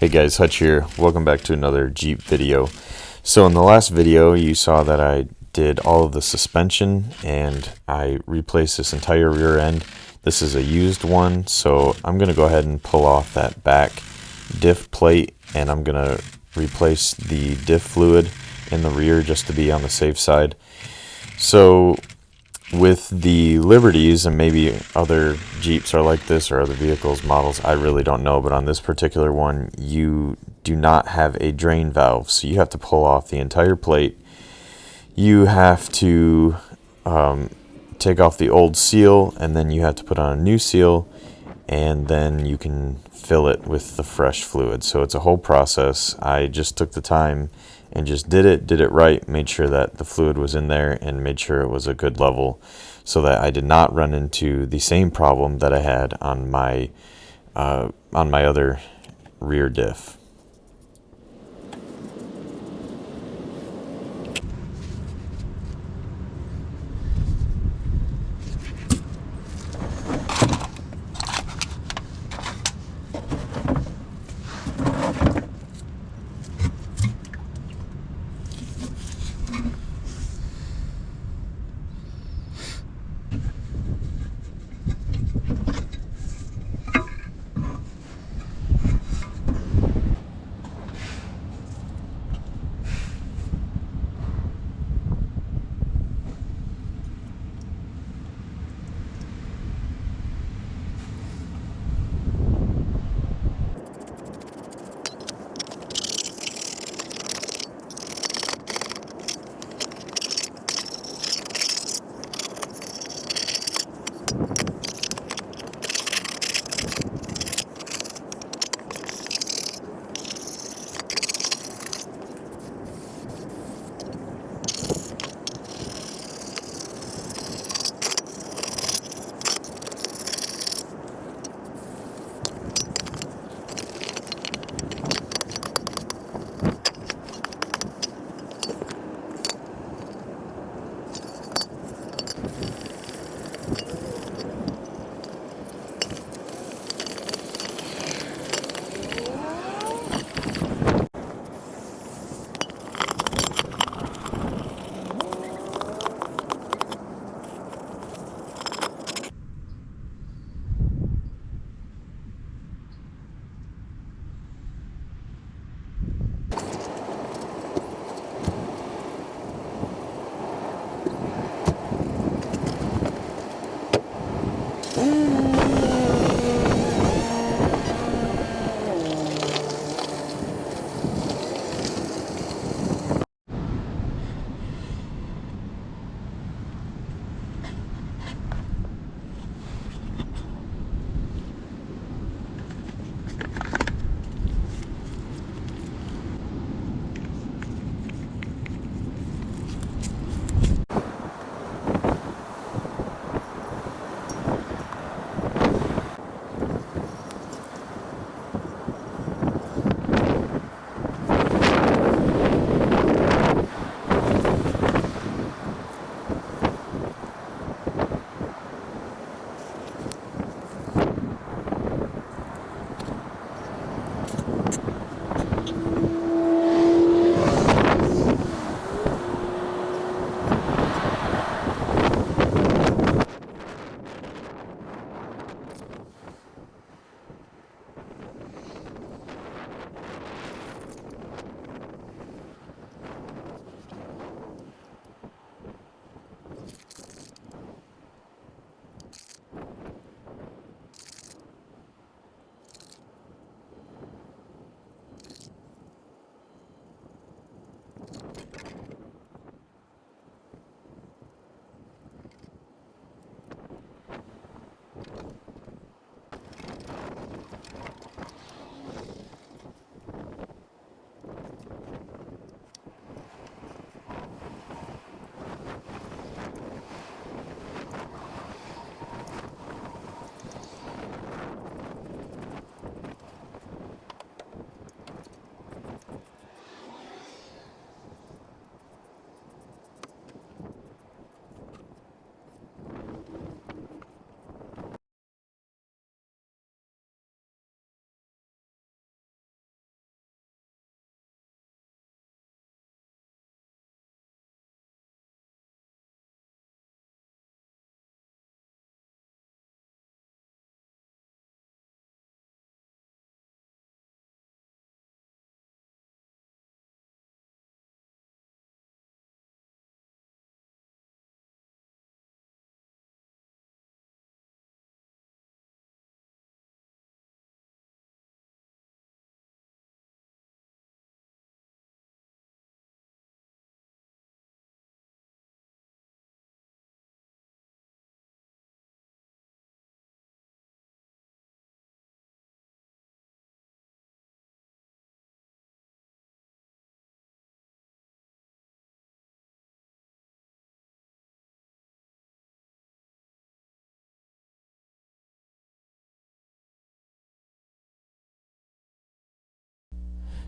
Hey guys, Hutch here. Welcome back to another Jeep video. So in the last video you saw that I did all of the suspension and I replaced this entire rear end. This is a used one, so I'm going to go ahead and pull off that back diff plate and I'm going to replace the diff fluid in the rear just to be on the safe side. So with the Liberties, and maybe other Jeeps are like this or other vehicles models, I really don't know, but on this particular one you do not have a drain valve, so you have to pull off the entire plate. You have to take off the old seal and then you have to put on a new seal, and then you can fill it with the fresh fluid. So it's a whole process. I just took the time and just did it right, made sure that the fluid was in there and made sure it was a good level so that I did not run into the same problem that I had on my other rear diff.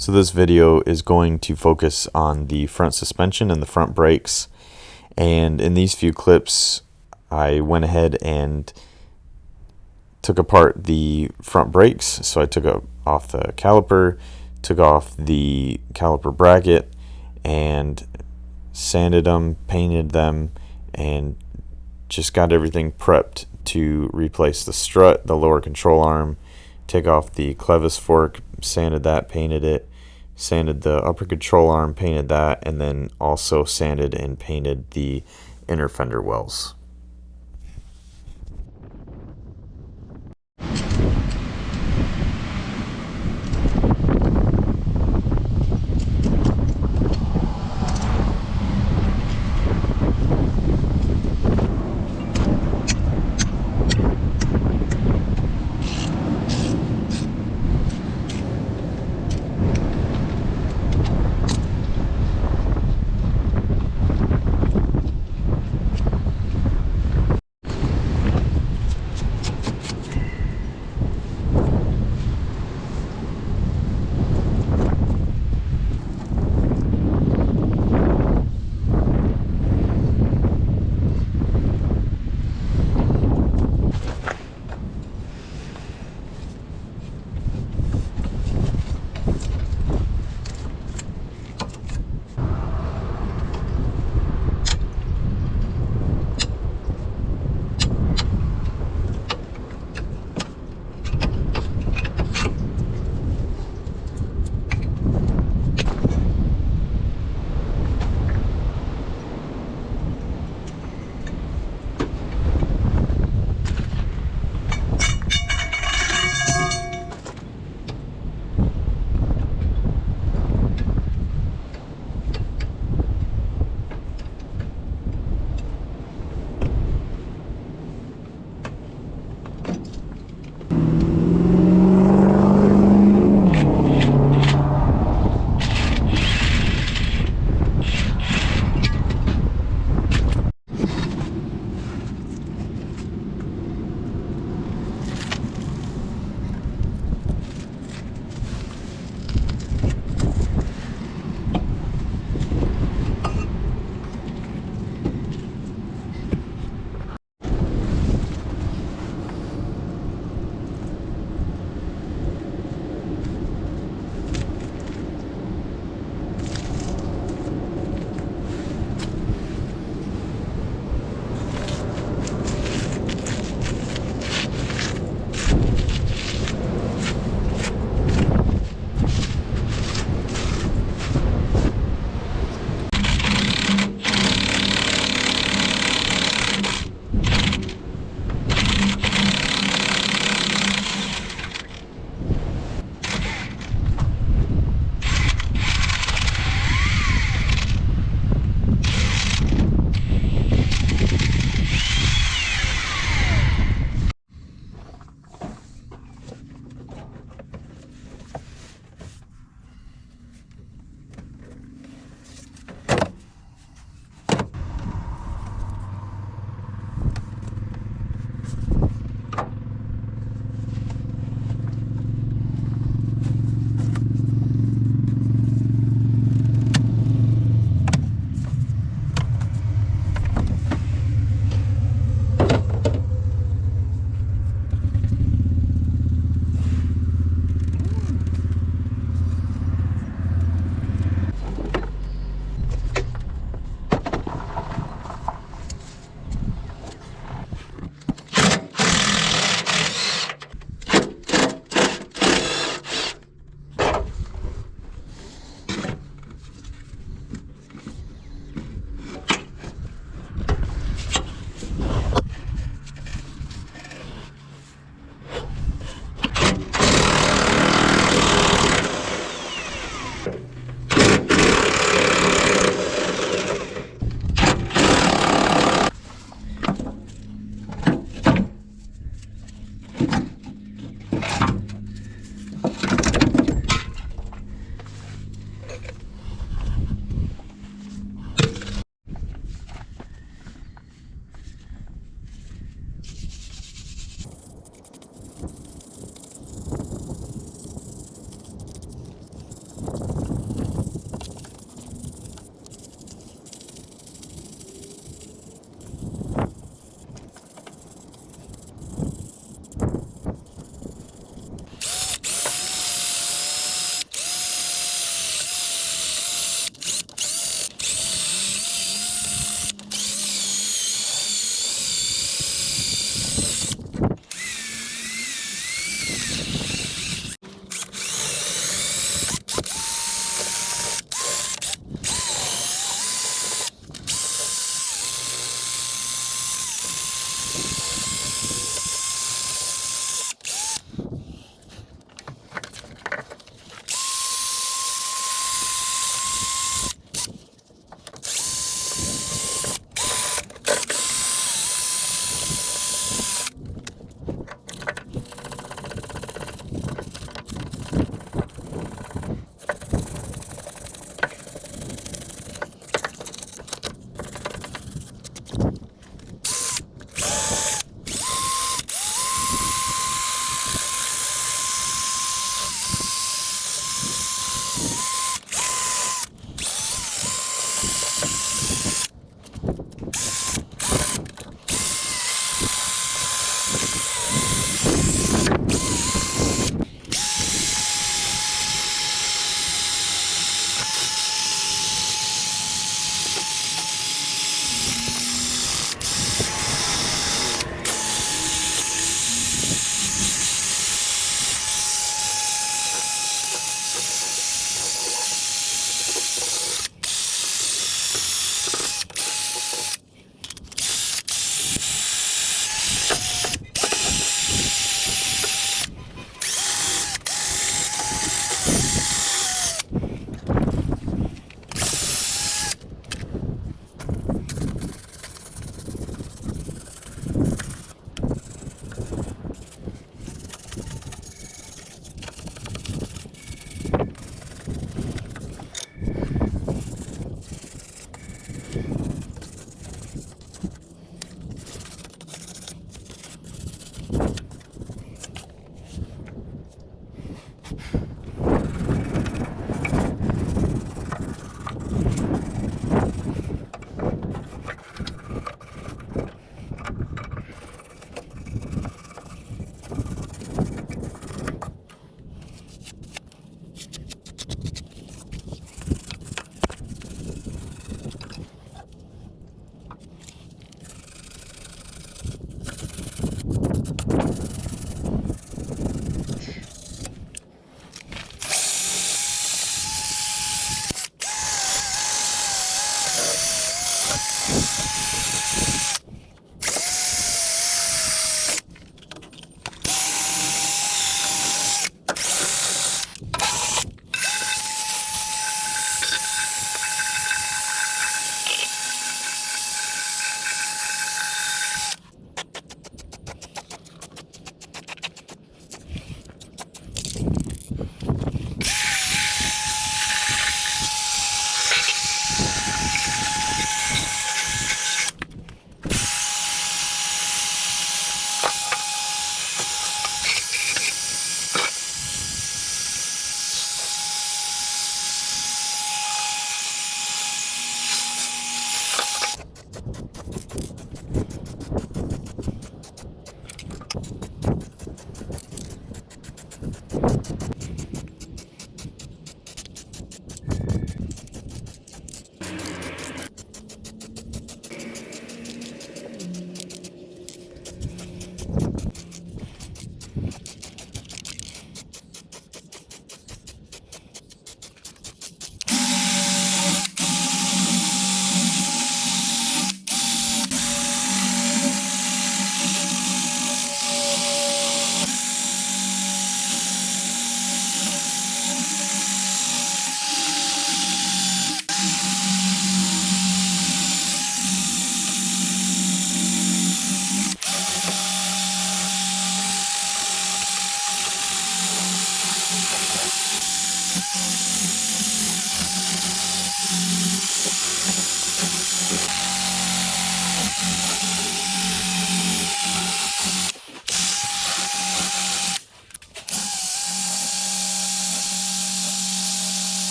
So this video is going to focus on the front suspension and the front brakes. And in these few clips, I went ahead and took apart the front brakes. So I took off the caliper, took off the caliper bracket, and sanded them, painted them, and just got everything prepped to replace the strut, the lower control arm, take off the clevis fork, sanded that, painted it, sanded the upper control arm, painted that, and then also sanded and painted the inner fender wells.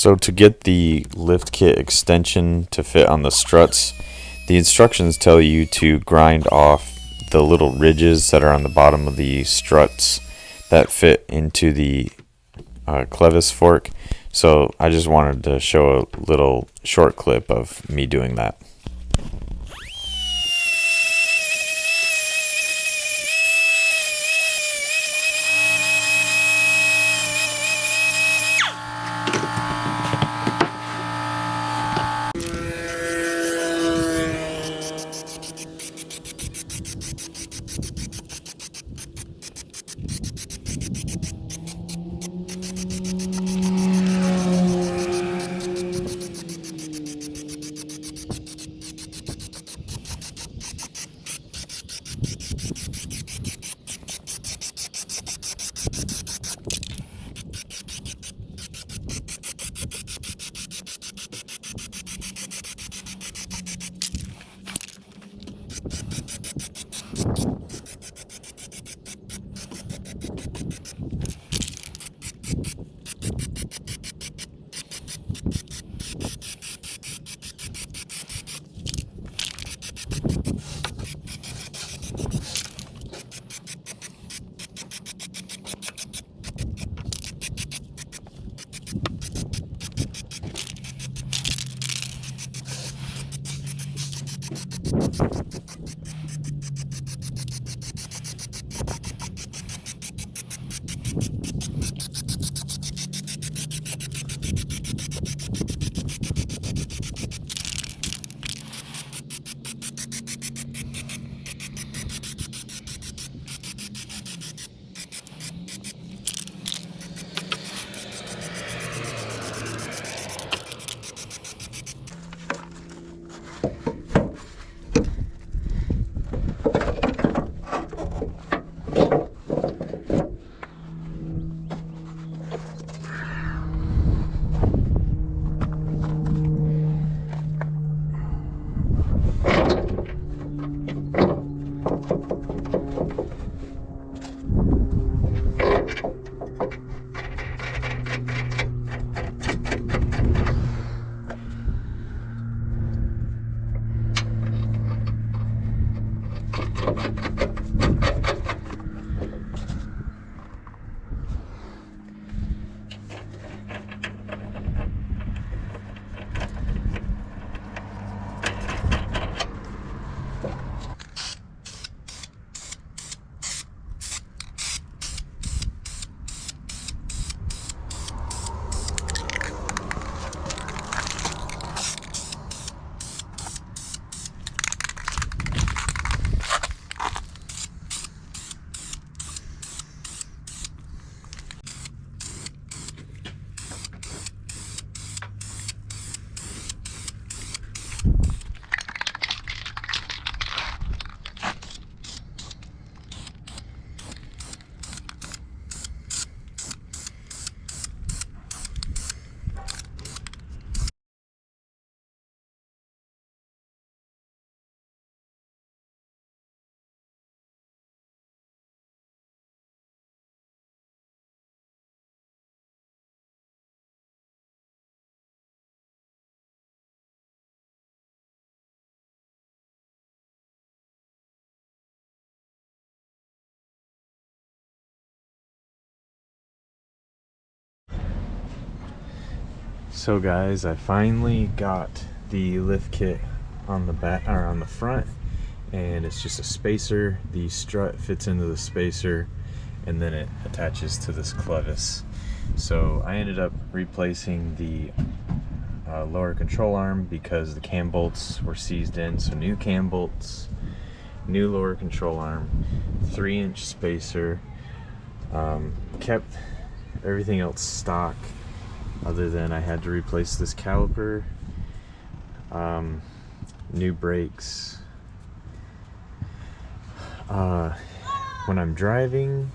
So to get the lift kit extension to fit on the struts, the instructions tell you to grind off the little ridges that are on the bottom of the struts that fit into the clevis fork. So I just wanted to show a little short clip of me doing that. So guys, I finally got the lift kit on the back or on the front, and it's just a spacer. The strut fits into the spacer and then it attaches to this clevis. So I ended up replacing the lower control arm because the cam bolts were seized in. So new cam bolts, new lower control arm, 3-inch spacer, kept everything else stock other than I had to replace this caliper, new brakes. When I'm driving,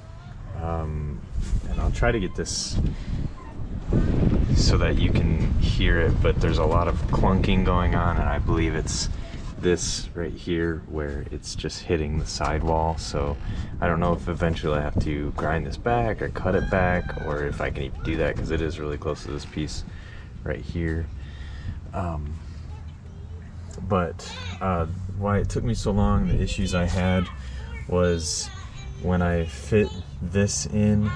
and I'll try to get this so that you can hear it, but there's a lot of clunking going on, and I believe it's this right here where it's just hitting the sidewall. So I don't know if eventually I have to grind this back or cut it back, or if I can even do that because it is really close to this piece right here. But why it took me so long, the issues I had was when I fit this in,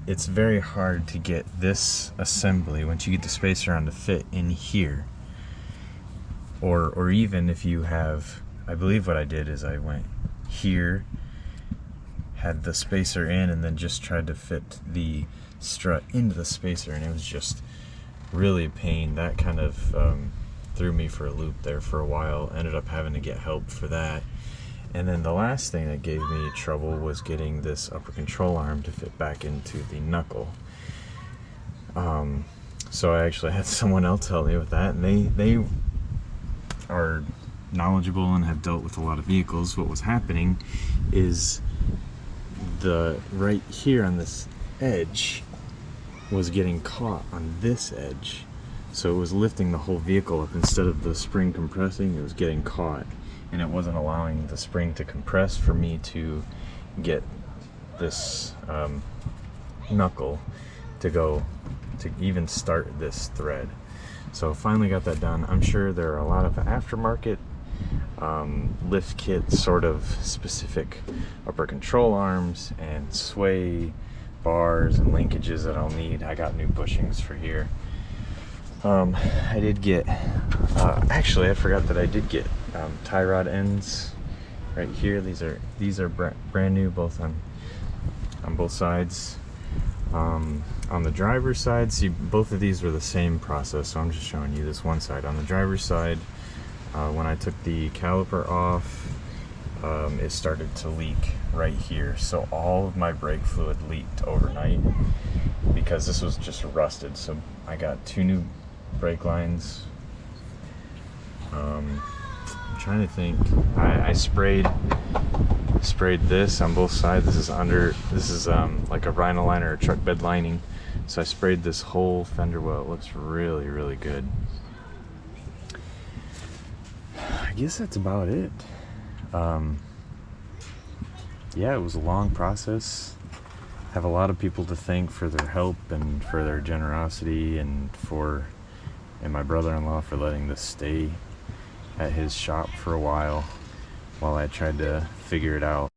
it's very hard to get this assembly, once you get the spacer on, to fit in here. Or even if you have, I believe what I did is I went here, had the spacer in, and then just tried to fit the strut into the spacer, and it was just really a pain. That kind of threw me for a loop there for a while. Ended up having to get help for that. And then the last thing that gave me trouble was getting this upper control arm to fit back into the knuckle. So I actually had someone else help me with that, and they are knowledgeable and have dealt with a lot of vehicles. What was happening is the right here on this edge was getting caught on this edge, so it was lifting the whole vehicle up. Instead of the spring compressing, it was getting caught, and it wasn't allowing the spring to compress for me to get this knuckle to go to even start this thread. So finally got that done. I'm sure there are a lot of aftermarket lift kit sort of specific upper control arms and sway bars and linkages that I'll need. I got new bushings for here. I did get, actually I forgot that I did get tie rod ends right here. These are brand new, both on both sides. On the driver's side, see, both of these were the same process, so I'm just showing you this one side. On the driver's side, when I took the caliper off, it started to leak right here. So all of my brake fluid leaked overnight because this was just rusted. So I got 2 new brake lines. I'm trying to think. I sprayed this on both sides. This is like a Rhino liner or truck bed lining. So I sprayed this whole fender well. It looks really, really good. I guess that's about it. Yeah, it was a long process. Have a lot of people to thank for their help and for their generosity, and my brother-in-law for letting this stay at his shop for a while I tried to figure it out.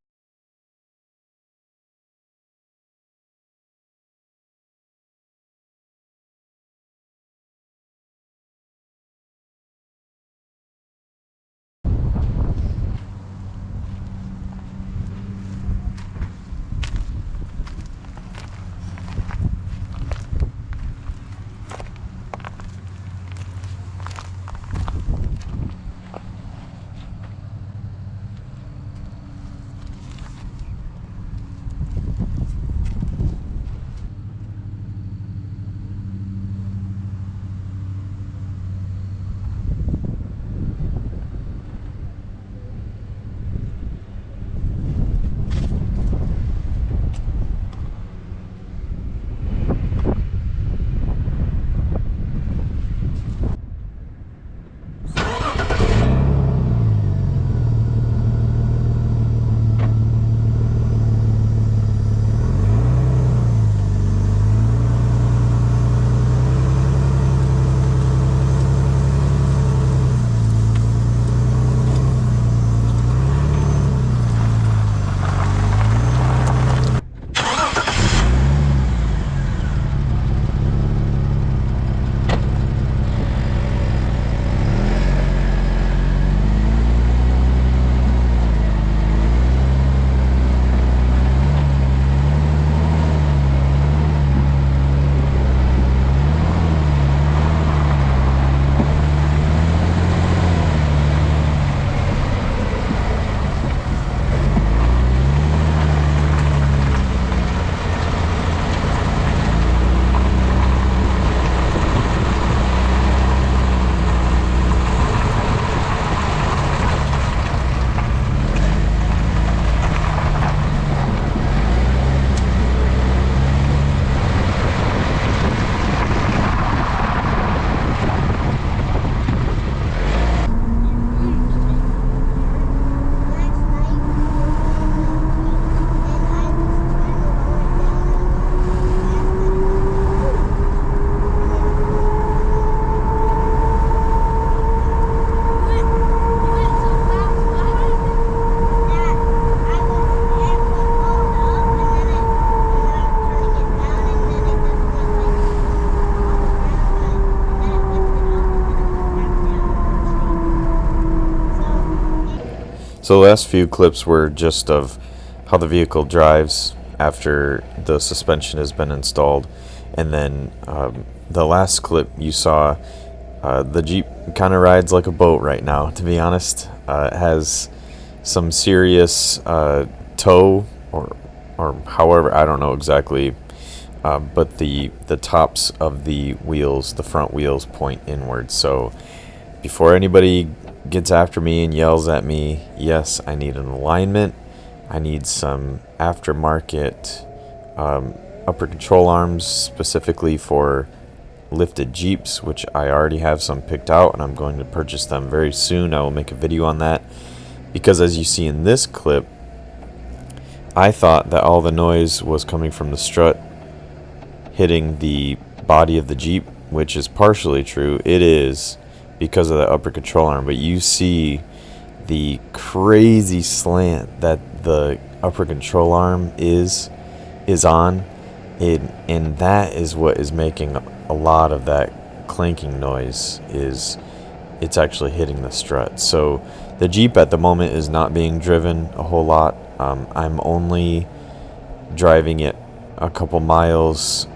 So the last few clips were just of how the vehicle drives after the suspension has been installed, and then the last clip you saw, the Jeep kind of rides like a boat right now, to be honest. It has some serious toe, or however, I don't know exactly, but the tops of the wheels, the front wheels, point inward. So before anybody gets after me and yells at me, yes, I need an alignment. I need some aftermarket upper control arms specifically for lifted Jeeps, which I already have some picked out, and I'm going to purchase them very soon. I will make a video on that, because as you see in this clip, I thought that all the noise was coming from the strut hitting the body of the Jeep, which is partially true. It is because of the upper control arm, but you see the crazy slant that the upper control arm is on it, and that is what is making a lot of that clanking noise. Is it's actually hitting the strut. So the Jeep at the moment is not being driven a whole lot. I'm only driving it a couple miles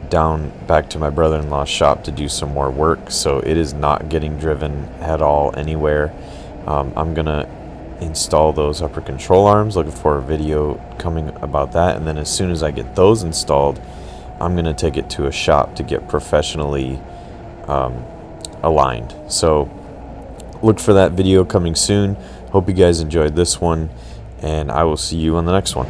down back to my brother-in-law's shop to do some more work, so it is not getting driven at all anywhere. I'm gonna install those upper control arms, looking for a video coming about that, and then as soon as I get those installed, I'm gonna take it to a shop to get professionally aligned. So look for that video coming soon. Hope you guys enjoyed this one, and I will see you on the next one.